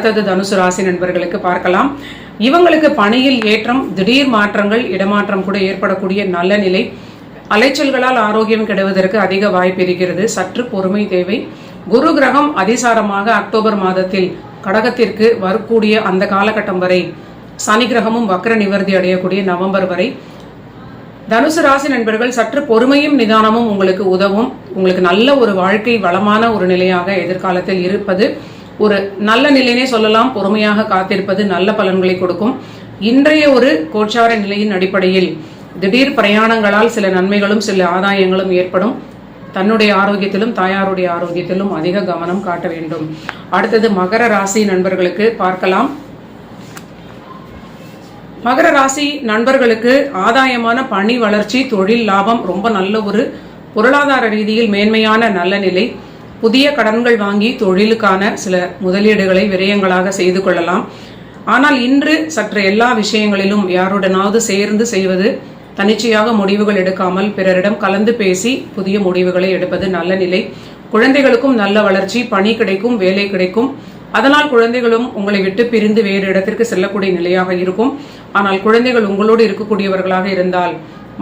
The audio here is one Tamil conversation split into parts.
அடுத்தது தனுசு ராசி நண்பர்களுக்கு பார்க்கலாம். இவங்களுக்கு பணியில் ஏற்றம், திடீர் மாற்றங்கள், இடமாற்றம் கூட ஏற்படக்கூடிய நல்ல நிலை. அலைச்சல்களால் ஆரோக்கியம் கெடுவதற்கு அதிக வாய்ப்பு இருக்கிறது. சற்று பொறுமை தேவை. குரு கிரகம் அதிசாரமாக அக்டோபர் மாதத்தில் கடகத்திற்கு வரக்கூடிய அந்த காலகட்டம் வரை, சனி கிரகமும் வக்ர நிவர்த்தி அடையக்கூடிய நவம்பர் வரை தனுசு ராசி நண்பர்கள் சற்று பொறுமையும் நிதானமும் உங்களுக்கு உதவும். உங்களுக்கு நல்ல ஒரு வாழ்க்கை வளமான ஒரு நிலையாக எதிர்காலத்தில் இருப்பது ஒரு நல்ல நிலையினே சொல்லலாம். பொறுமையாக காத்திருப்பது நல்ல பலன்களை கொடுக்கும். இன்றைய ஒரு கோச்சார நிலையின் அடிப்படையில் திடீர் பிரயாணங்களால் சில நன்மைகளும் சில ஆதாயங்களும் ஏற்படும். தன்னுடைய ஆரோக்கியத்திலும் தாயாருடைய ஆரோக்கியத்திலும் அதிக கவனம் காட்ட வேண்டும். அடுத்தது மகர ராசி நண்பர்களுக்கு பார்க்கலாம். மகர ராசி நண்பர்களுக்கு ஆதாயமான பணி வளர்ச்சி, தொழில் லாபம், ரொம்ப நல்ல ஒரு பொருளாதார ரீதியில் மேன்மையான நல்ல நிலை. புதிய கடன்கள் வாங்கி தொழிலுக்கான சில முதலீடுகளை விரயங்களாக செய்து கொள்ளலாம். ஆனால் இன்று சற்று எல்லா விஷயங்களிலும் யாருடனாவது சேர்ந்து செய்வது, தனிச்சையாக முடிவுகள் எடுக்காமல் பிறரிடம் கலந்து பேசி புதிய முடிவுகளை எடுப்பது நல்ல நிலை. குழந்தைகளுக்கும் நல்ல வளர்ச்சி, பணி கிடைக்கும், வேலை கிடைக்கும். அதனால் குழந்தைகளும் உங்களை விட்டு பிரிந்து வேறு இடத்திற்கு செல்லக்கூடிய நிலையாக இருக்கும். ஆனால் குழந்தைகள் உங்களோடு இருக்கக்கூடியவர்களாக இருந்தால்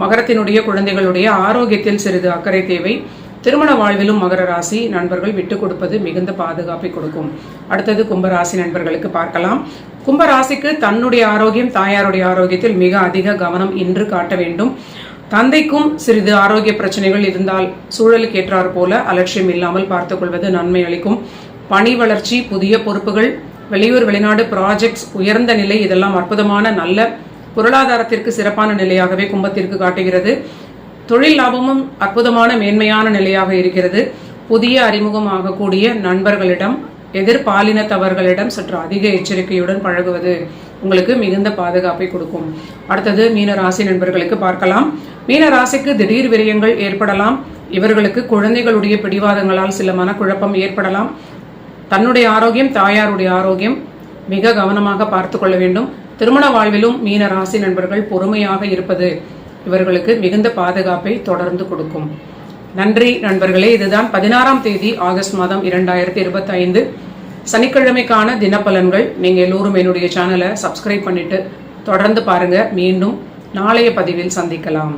மகரத்தினுடைய குழந்தைகளுடைய ஆரோக்கியத்தில் சிறிது அக்கறை தேவை. திருமண வாழ்விலும் மகர ராசி நண்பர்கள் விட்டுக் கொடுப்பது மிகுந்த பாதுகாப்பை கொடுக்கும். அடுத்தது கும்பராசி நண்பர்களுக்கு பார்க்கலாம். கும்பராசிக்கு தன்னுடைய ஆரோக்கியம், தாயாருடைய ஆரோக்கியத்தில் மிக அதிக கவனம் இன்று காட்ட வேண்டும். தந்தைக்கும் சிறிது ஆரோக்கிய பிரச்சனைகள் இருந்தால் சூழலுக்கு ஏற்றாறு போல அலட்சியம் இல்லாமல் பார்த்துக் கொள்வது நன்மை அளிக்கும். பணி வளர்ச்சி, புதிய பொறுப்புகள், வெளியூர் வெளிநாடு ப்ராஜெக்ட்ஸ், உயர்ந்த நிலை, இதெல்லாம் அற்புதமான நல்ல பொருளாதாரத்திற்கு சிறப்பான நிலையாகவே கும்பத்திற்கு காட்டுகிறது. தொழில் லாபமும் அற்புதமான மேன்மையான நிலையாக இருக்கிறது. புதிய அறிமுகம் ஆகக்கூடிய நண்பர்களிடம், எதிர்பாலினத்தவர்களிடம் சற்று அதிக எச்சரிக்கையுடன் பழகுவது உங்களுக்கு மிகுந்த பாதுகாப்பை கொடுக்கும். அடுத்தது மீன ராசி நண்பர்களுக்கு பார்க்கலாம். மீன ராசிக்கு திடீர் விரயங்கள் ஏற்படலாம். இவர்களுக்கு குழந்தைகளுடைய பிடிவாதங்களால் சில மனக்குழப்பம் ஏற்படலாம். தன்னுடைய ஆரோக்கியம், தாயாருடைய ஆரோக்கியம் மிக கவனமாக பார்த்து கொள்ள வேண்டும். திருமண வாழ்விலும் மீன ராசி நண்பர்கள் பொறுமையாக இருப்பது இவர்களுக்கு மிகுந்த பாதுகாப்பை தொடர்ந்து கொடுக்கும். நன்றி நண்பர்களே. இதுதான் 16ஆம் தேதி ஆகஸ்ட் மாதம் 2025 சனிக்கிழமைக்கான தினப்பலன்கள். நீங்க எல்லோரும் என்னுடைய சேனலை சப்ஸ்கிரைப் பண்ணிட்டு தொடர்ந்து பாருங்க. மீண்டும் நாளைய பதிவில் சந்திக்கலாம்.